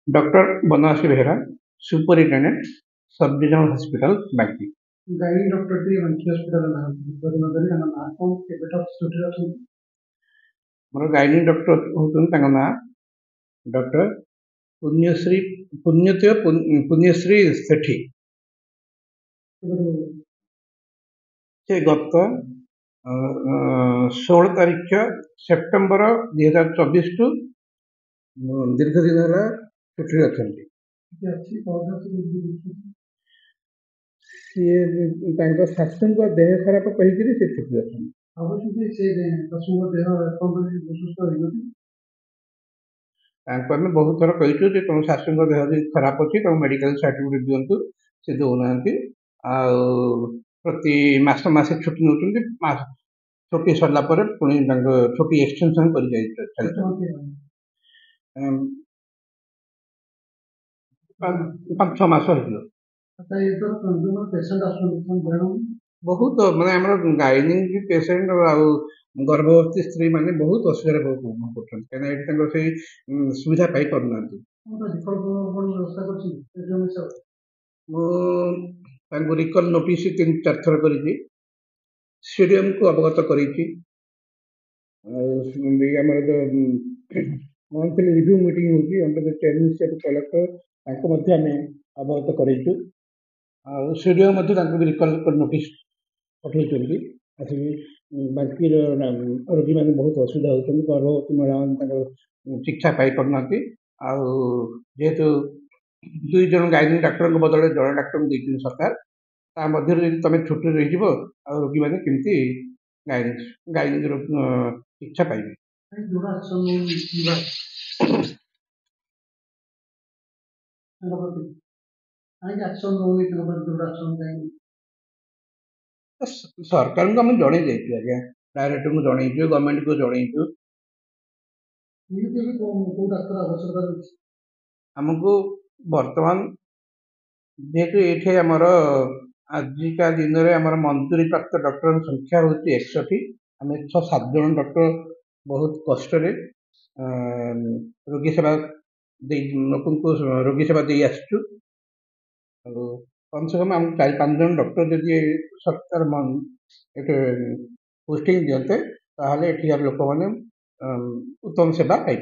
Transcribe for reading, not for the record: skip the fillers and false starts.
Doctor Banarasi Behera, superintendent sub divisional hospital बांकी। Gynae doctor T बांकी hospital ना बदनगरी ना ना कौन के बेटा स्टूडियो अछि मोर गाइनी डॉक्टर होतन तांगा ना डॉक्टर पुण्यश्री पुण्यश्री सेठी से गत 16 तारीख सेप्टेम्बर 2024 टू दीर्घ दिन है छुट्टी अच्छा सी शाशु देह खराब कहीकि से छुट्टी अच्छा बहुत थर कही तुम शाशु देह खराब अच्छी तुम मेडिकल सर्टिफिकेट दिंतु से दौना प्रति मस छुट्टी नौ छुट्टी सरला पुणी छुट्टी एक्सटेंशन कर 5-6 मास बहुत माने हमर गाइनिंग पेशेंट गर्भवती स्त्री माने बहुत असुविधा कर सुविधा पाई करना रिकल नोटिस 3-4 थर कर सीडीएम को अवगत कर मंथली रिव्यू मीटिंग होगी अंडर द चेयरमैनशिप कलेक्टर अवगत करूँ सीडीएम रिकल नोटिस पठे बाकी रोगी मैंने बहुत असुविधा होती गर्भवती महिला शिक्षा पाई पाना जेहेतु 2 जन गाइनिंग डाक्टर बदल जड़े डाक्टर देखते सरकार तुम छुट्टी रही रोगी मैंने केमती गाइनिंग शिक्षा पाइबे सरकार को आम जन आज्ञा डायरेक्टर को जन गवर्नमेंट को जन आमको बर्तमान जेहेतु ये आमर आजिका दिन में आम मंजूरी प्राप्त डॉक्टर संख्या हूँ 61 आम 6-7 जन डॉक्टर बहुत कष्ट रोगी सेवा लोक रोगी सेवा दे आसचु कम से कम आम 4-5 जन डॉक्टर जदि सरकार पोस्टिंग दिखते लोक मैंने उत्तम सेवा पाई।